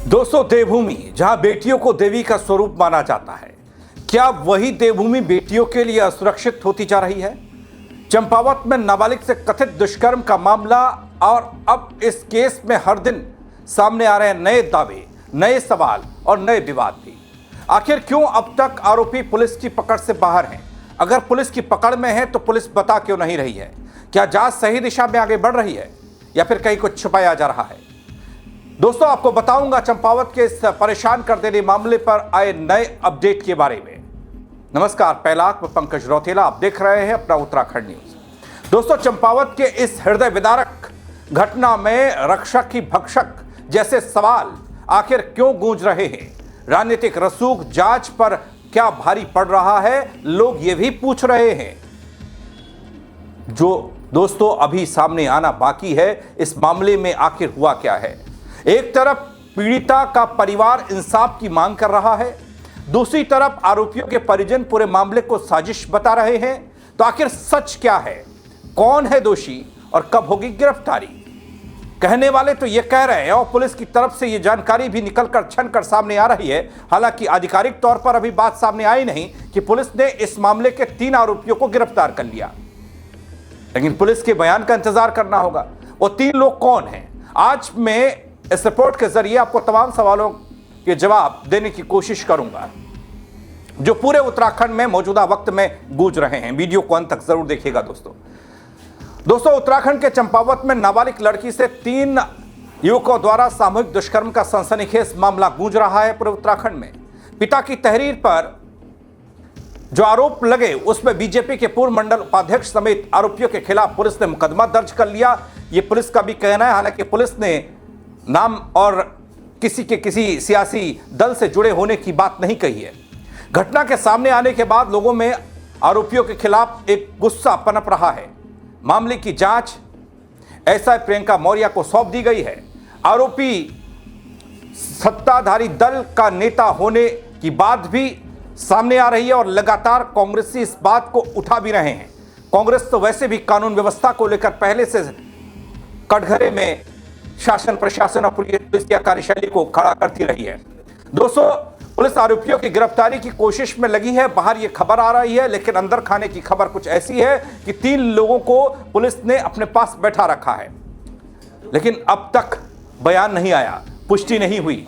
दोस्तों, देवभूमि जहां बेटियों को देवी का स्वरूप माना जाता है, क्या वही देवभूमि बेटियों के लिए असुरक्षित होती जा रही है? चंपावत में नाबालिग से कथित दुष्कर्म का मामला, और अब इस केस में हर दिन सामने आ रहे हैं नए दावे, नए सवाल और नए विवाद भी। आखिर क्यों अब तक आरोपी पुलिस की पकड़ से बाहर हैं? अगर पुलिस की पकड़ में है तो पुलिस बता क्यों नहीं रही है? क्या जांच सही दिशा में आगे बढ़ रही है या फिर कहीं कुछ छुपाया जा रहा है? दोस्तों, आपको बताऊंगा चंपावत के इस परेशान कर देने मामले पर आए नए अपडेट के बारे में। नमस्कार, पैलाक में पंकज रौतेला, आप देख रहे हैं अपना उत्तराखंड न्यूज। दोस्तों, चंपावत के इस हृदय विदारक घटना में रक्षक ही भक्षक जैसे सवाल आखिर क्यों गूंज रहे हैं? राजनीतिक रसूख जांच पर क्या भारी पड़ रहा है, लोग ये भी पूछ रहे हैं। जो दोस्तों अभी सामने आना बाकी है, इस मामले में आखिर हुआ क्या है। एक तरफ पीड़िता का परिवार इंसाफ की मांग कर रहा है, दूसरी तरफ आरोपियों के परिजन पूरे मामले को साजिश बता रहे हैं। तो आखिर सच क्या है? कौन है दोषी और कब होगी गिरफ्तारी? कहने वाले तो ये कह रहे हैं और पुलिस की तरफ से ये जानकारी भी निकलकर छनकर सामने आ रही है। हालांकि आधिकारिक तौर पर अभी बात सामने आई नहीं कि पुलिस ने इस मामले के 3 आरोपियों को गिरफ्तार कर लिया, लेकिन पुलिस के बयान का इंतजार करना होगा। वो 3 लोग कौन हैं? आज मैं इस रिपोर्ट के जरिए आपको तमाम सवालों के जवाब देने की कोशिश करूंगा जो पूरे उत्तराखंड में मौजूदा वक्त में गूंज रहे हैं। वीडियो को अंत तक जरूर देखिएगा दोस्तों, उत्तराखंड के चंपावत में नाबालिग लड़की से 3 युवकों द्वारा सामूहिक दुष्कर्म का सनसनीखेज मामला गूंज रहा है पूरे उत्तराखंड में। पिता की तहरीर पर जो आरोप लगे उसमें बीजेपी के पूर्व मंडल उपाध्यक्ष समेत आरोपियों के खिलाफ पुलिस ने मुकदमा दर्ज कर लिया। यह पुलिस का भी कहना है। हालांकि पुलिस ने नाम और किसी सियासी दल से जुड़े होने की बात नहीं कही है। घटना के सामने आने के बाद लोगों में आरोपियों के खिलाफ एक गुस्सा पनप रहा है। मामले की जांच एसआई प्रियंका मौर्य को सौंप दी गई है। आरोपी सत्ताधारी दल का नेता होने की बात भी सामने आ रही है और लगातार कांग्रेसी इस बात को उठा भी रहे हैं। कांग्रेस तो वैसे भी कानून व्यवस्था को लेकर पहले से कटघरे में शासन प्रशासन और पुलिस की कार्यशैली को खड़ा करती रही है। दोस्तों, पुलिस आरोपियों की गिरफ्तारी की कोशिश में लगी है। बाहर यह खबर आ रही है, लेकिन अंदर खाने की खबर कुछ ऐसी है कि 3 लोगों को पुलिस ने अपने पास बैठा रखा है, लेकिन अब तक बयान नहीं आया, पुष्टि नहीं हुई।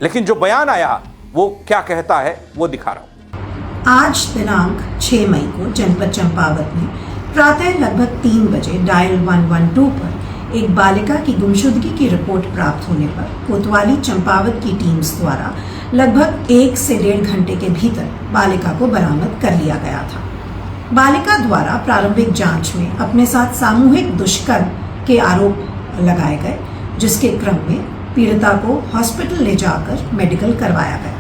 लेकिन जो बयान आया वो क्या कहता है वो दिखा रहा हूं। आज दिनांक 6 मई को जनपद चंपावत में प्रातः लगभग 3 बजे डायल 112 पर एक बालिका की गुमशुदगी की रिपोर्ट प्राप्त होने पर कोतवाली चंपावत की टीम्स द्वारा लगभग 1 से 1.5 घंटे के भीतर बालिका को बरामद कर लिया गया था। बालिका द्वारा प्रारंभिक जांच में अपने साथ सामूहिक दुष्कर्म के आरोप लगाए गए, जिसके क्रम में पीड़िता को हॉस्पिटल ले जाकर मेडिकल करवाया गया।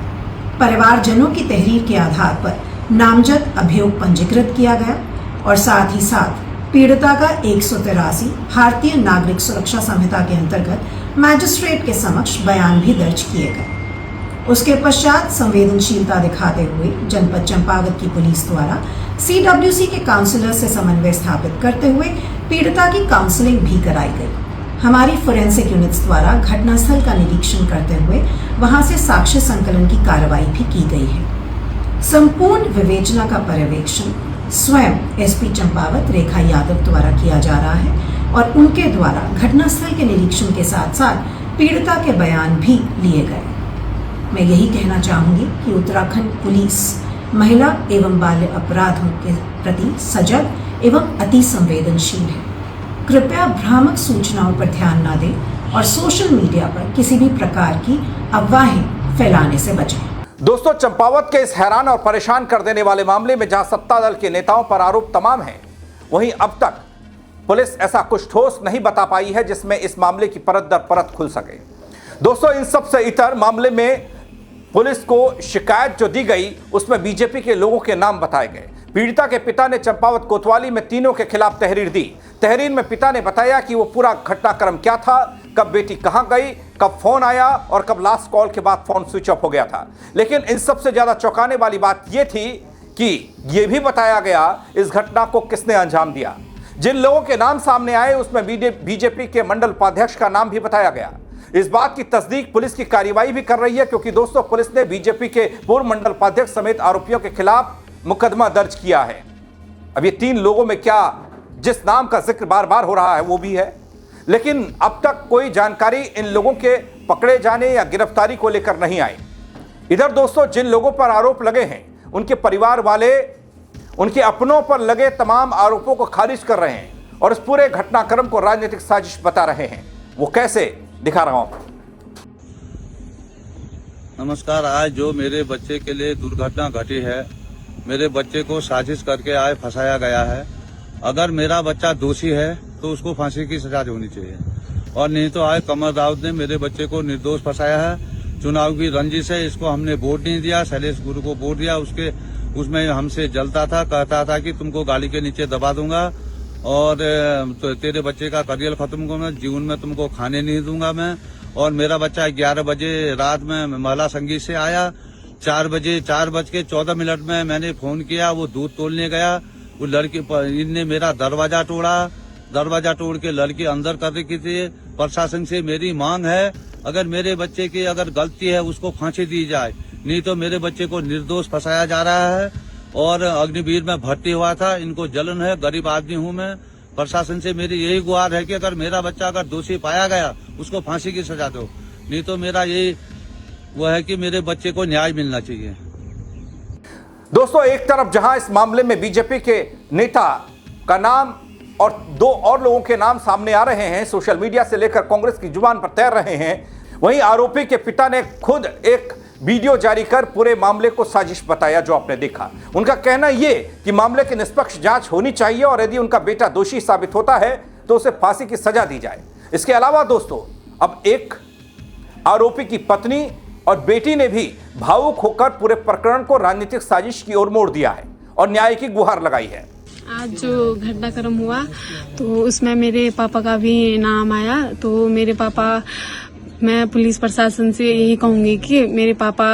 परिवारजनों की तहरीर के आधार पर नामजद अभियोग पंजीकृत किया गया और साथ ही साथ पीड़िता का 183 भारतीय नागरिक सुरक्षा संहिता के अंतर्गत मैजिस्ट्रेट के समक्ष बयान भी दर्ज किए गए। उसके पश्चात संवेदनशीलता दिखाते हुए जनपद चंपावत की पुलिस द्वारा CWC के काउंसलर से समन्वय स्थापित करते हुए पीड़िता की काउंसलिंग भी कराई गई। हमारी फोरेंसिक यूनिट्स द्वारा घटनास्थल का निरीक्षण करते हुए वहां से साक्ष्य संकलन की कार्रवाई भी की गई है। संपूर्ण विवेचना का पर्यवेक्षण स्वयं एसपी चंपावत रेखा यादव द्वारा किया जा रहा है और उनके द्वारा घटनास्थल के निरीक्षण के साथ साथ पीड़िता के बयान भी लिए गए। मैं यही कहना चाहूंगी कि उत्तराखंड पुलिस महिला एवं बाल्य अपराधों के प्रति सजग एवं अति संवेदनशील है। कृपया भ्रामक सूचनाओं पर ध्यान न दें और सोशल मीडिया पर किसी भी प्रकार की अफवाहें फैलाने से बचें। दोस्तों, चंपावत के इस हैरान और परेशान कर देने वाले मामले में जहां सत्ता दल के नेताओं पर आरोप तमाम हैं, वहीं अब तक पुलिस ऐसा कुछ ठोस नहीं बता पाई है जिसमें इस मामले की परत दर परत खुल सके। दोस्तों, इन सब से इतर मामले में पुलिस को शिकायत जो दी गई उसमें बीजेपी के लोगों के नाम बताए गए। पीड़िता के पिता ने चंपावत कोतवाली में तीनों के खिलाफ तहरीर दी। तहरीर में पिता ने बताया कि वो पूरा घटनाक्रम क्या था, कब बेटी कहां गई, कब फोन आया और कब लास्ट कॉल के बाद फोन स्विच ऑफ हो गया था। लेकिन इन सबसे ज्यादा चौंकाने वाली बात यह थी कि यह भी बताया गया इस घटना को किसने अंजाम दिया। जिन लोगों के नाम सामने आए उसमें बीजेपी के मंडल उपाध्यक्ष का नाम भी बताया गया। इस बात की तस्दीक पुलिस की कार्रवाई भी कर रही है, क्योंकि दोस्तों पुलिस ने बीजेपी के पूर्व मंडल उपाध्यक्ष समेत आरोपियों के खिलाफ मुकदमा दर्ज किया है। अब ये 3 लोगों में क्या जिस नाम का जिक्र बार बार हो रहा है वो भी है, लेकिन अब तक कोई जानकारी इन लोगों के पकड़े जाने या गिरफ्तारी को लेकर नहीं आई। इधर दोस्तों जिन लोगों पर आरोप लगे हैं उनके परिवार वाले उनके अपनों पर लगे तमाम आरोपों को खारिज कर रहे हैं और इस पूरे घटनाक्रम को राजनीतिक साजिश बता रहे हैं। वो कैसे, दिखा रहा हूं। नमस्कार। आज जो मेरे बच्चे के लिए दुर्घटना घटी है, मेरे बच्चे को साजिश करके आज फंसाया गया है। अगर मेरा बच्चा दोषी है तो उसको फांसी की सजा होनी चाहिए, और नहीं तो आज कमल राउत ने मेरे बच्चे को निर्दोष फंसाया है। चुनाव की रंजिश है, इसको हमने वोट नहीं दिया, शैलेश गुरु को वोट दिया। उसमें हमसे जलता था, कहता था कि तुमको गाड़ी के नीचे दबा दूंगा और तो तेरे बच्चे का करियर खत्म करूंगा, जीवन में तुमको खाने नहीं दूंगा मैं। और मेरा बच्चा 11 बजे रात में महिला संगीत से आया, 4:14 में मैंने फोन किया, वो दूध तोलने गया। वो लड़की इनने मेरा दरवाजा तोड़ के लड़की अंदर कर रखी थी। प्रशासन से मेरी मांग है, अगर मेरे बच्चे की अगर गलती है उसको फांसी दी जाए, नहीं तो मेरे बच्चे को निर्दोष फंसाया जा रहा है। और अग्निवीर में भर्ती हुआ था, इनको जलन है, गरीब आदमी हूँ मैं। प्रशासन से मेरी यही गुहार है कि अगर मेरा बच्चा अगर दोषी पाया गया उसको फांसी की सजा दो, नहीं तो मेरा यही वो है कि मेरे बच्चे को न्याय मिलना चाहिए। दोस्तों एक तरफ जहां इस मामले में बीजेपी के नेता का नाम और 2 और लोगों के नाम सामने आ रहे हैं, सोशल मीडिया से लेकर कांग्रेस की जुबान पर तैर रहे हैं, वहीं आरोपी के पिता ने खुद एक वीडियो जारी कर पूरे मामले को साजिश बताया जो आपने देखा। उनका कहना यह कि मामले की निष्पक्ष जांच होनी चाहिए और यदि उनका बेटा दोषी साबित होता है तो उसे फांसी की सजा दी जाए। इसके अलावा दोस्तों अब एक आरोपी की पत्नी और बेटी ने भी भावुक होकर पूरे प्रकरण को राजनीतिक साजिश की ओर मोड़ दिया है और न्याय की गुहार लगाई है। आज जो घटनाक्रम हुआ तो उसमें मेरे पापा का भी नाम आया। तो मेरे पापा, मैं पुलिस प्रशासन से यही कहूंगी कि मेरे पापा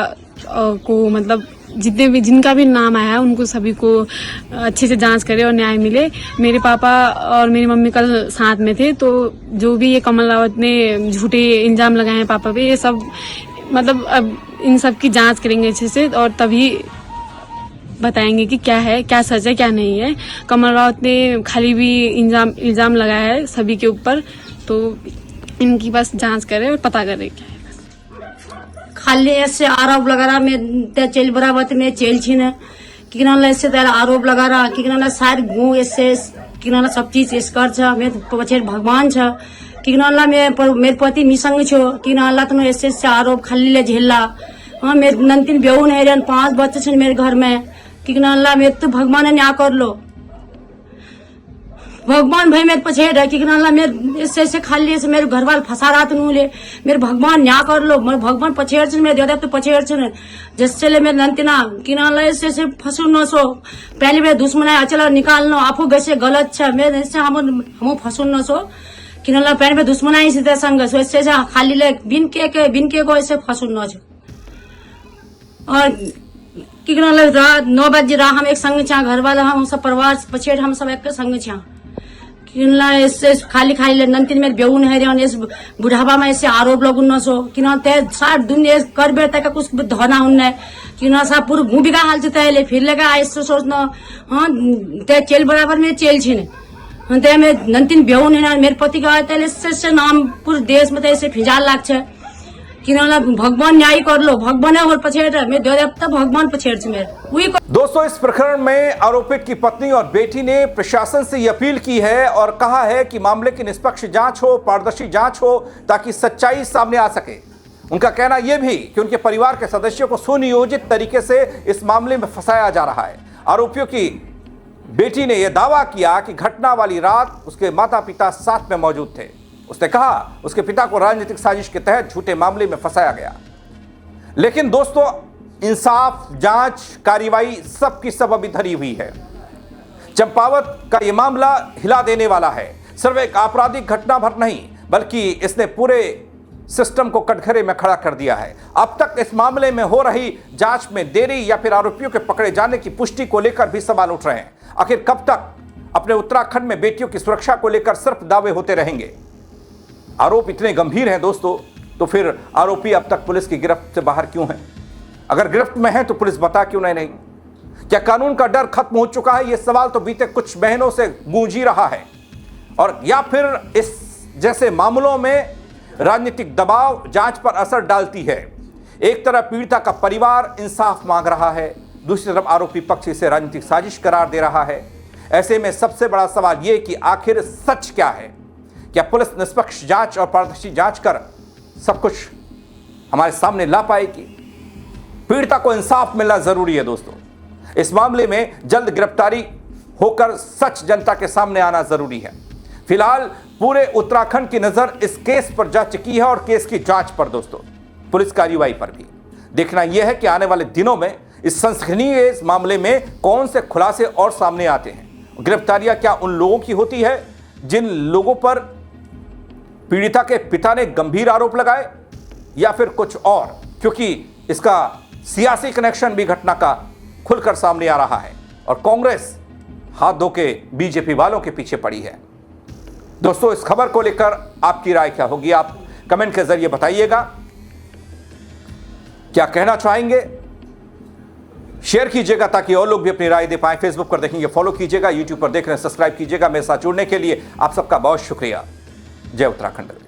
को मतलब जिनका भी नाम आया उनको सभी को अच्छे से जांच करे और न्याय मिले। मेरे पापा और मेरी मम्मी कल साथ में थे, तो जो भी ये कमल रावत ने झूठे इल्जाम लगाए हैं पापा पे, ये सब मतलब अब इन सब की जांच करेंगे अच्छे से और तभी बताएंगे कि क्या है, क्या सच है, क्या नहीं है। कमल रावत ने खाली भी इल्जाम लगाया है सभी के ऊपर, तो इनकी बस जांच करे और पता करे क्या है। खाली ऐसे आरोप लगा रहा, मैं त्या चेल बराबर में चेल छी ने किनाला ऐसे तेरा आरोप लगा रहा कि किनाला सार गु ऐसे किनाला सब चीज इस कर छ, मैं पछे भगवान छ किनाला में पर मेरे पति मिसंग छो किनाला तो ऐसे आरोप खाली ले झेला। हाँ मैं नंतिन बेहू नहीं रहे, 5 बच्चे छे मेरे घर में किनाला में, तो भगवान ने न्याय कर लो। भगवान भाई मेरे पछेड़ है किनाला में ऐसे खाली ऐसे मेरे घर वाले फंसा रहा तो ले मेरे भगवान न्याय कर लो। मेरे भगवान पछेड़ छे मेरे देवता तो पछेड़ छे जिससे ले मेरे नंतिना किनाला ऐसे फंसू न सो पहले मेरे दुश्मन है चलो निकाल लो आपको वैसे गलत है मैं ऐसे हम फंसू न सो किनाला पहले में दुश्मन आई सीधे संग ऐसे खाली ले बिन के को ऐसे फंसू न छो। और किनाला रात 9 बजे रहा हम एक संग छा, घर वाला हम सब परिवार पछेड़ हम सब एक संग छा किनला ऐसे खाली ले नंतिन में बेऊ नहीं रहे इस बुढ़ावा में ऐसे आरोप लगू न सो किना ते सार दुनिया कर बेटा का कुछ धोना उन्ने किना सा पूरा घूम बिगा हाल चलता है फिर लगा ऐसे सोचना हाँ ते चेल बराबर में चेल छीने ते में नंतिन बेऊ नहीं मेरे पति का ऐसे नाम पूरे देश में ऐसे फिजाल लाग छे किना भगवान न्याय कर लो। भगवान है और पछेड़ मैं देवता भगवान पछेड़ छे मेरे वही। दोस्तों इस प्रकरण में आरोपित की पत्नी और बेटी ने प्रशासन से अपील की है और कहा है कि मामले की निष्पक्ष जांच हो, पारदर्शी जांच हो ताकि सच्चाई सामने आ सके। उनका कहना यह भी कि उनके परिवार के सदस्यों को सुनियोजित तरीके से इस मामले में फंसाया जा रहा है। आरोपियों की बेटी ने यह दावा किया कि घटना वाली रात उसके माता पिता साथ में मौजूद थे। उसने कहा उसके पिता को राजनीतिक साजिश के तहत झूठे मामले में फंसाया गया। लेकिन दोस्तों इंसाफ, जांच, कार्रवाई सब की सब अभी धरी हुई है। चंपावत का यह मामला हिला देने वाला है। सिर्फ एक आपराधिक घटना भर नहीं बल्कि इसने पूरे सिस्टम को कटघरे में खड़ा कर दिया है। अब तक इस मामले में हो रही जांच में देरी या फिर आरोपियों के पकड़े जाने की पुष्टि को लेकर भी सवाल उठ रहे हैं। आखिर कब तक अपने उत्तराखंड में बेटियों की सुरक्षा को लेकर सिर्फ दावे होते रहेंगे? आरोप इतने गंभीर हैं दोस्तों तो फिर आरोपी अब तक पुलिस की गिरफ्त से बाहर क्यों है? अगर गिरफ्त में है तो पुलिस बता क्यों नहीं? क्या कानून का डर खत्म हो चुका है? यह सवाल तो बीते कुछ महीनों से गूंज ही रहा है। और या फिर इस जैसे मामलों में राजनीतिक दबाव जांच पर असर डालती है। एक तरफ पीड़िता का परिवार इंसाफ मांग रहा है, दूसरी तरफ आरोपी पक्ष इसे राजनीतिक साजिश करार दे रहा है। ऐसे में सबसे बड़ा सवाल यह कि आखिर सच क्या है? क्या पुलिस निष्पक्ष जांच और पारदर्शी जांच कर सब कुछ हमारे सामने ला पाएगी? पीड़िता को इंसाफ मिलना जरूरी है दोस्तों। इस मामले में जल्द गिरफ्तारी होकर सच जनता के सामने आना जरूरी है। फिलहाल पूरे उत्तराखंड की नजर इस केस पर जा चुकी है और केस की जांच पर दोस्तों, पुलिस कार्रवाई पर भी। देखना यह है कि आने वाले दिनों में इस सनसनीखेज इस मामले में कौन से खुलासे और सामने आते हैं। गिरफ्तारियां क्या उन लोगों की होती है जिन लोगों पर पीड़िता के पिता ने गंभीर आरोप लगाए, या फिर कुछ और? क्योंकि इसका सियासी कनेक्शन भी घटना का खुलकर सामने आ रहा है और कांग्रेस हाथ धो के बीजेपी वालों के पीछे पड़ी है। दोस्तों, इस खबर को लेकर आपकी राय क्या होगी? आप कमेंट के जरिए बताइएगा। क्या कहना चाहेंगे? शेयर कीजिएगा ताकि और लोग भी अपनी राय दे पाएं। फेसबुक पर देखेंगे फॉलो कीजिएगा, यूट्यूब पर देख रहे हैं सब्सक्राइब कीजिएगा। मेरे साथ जुड़ने के लिए आप सबका बहुत शुक्रिया। जय उत्तराखंड।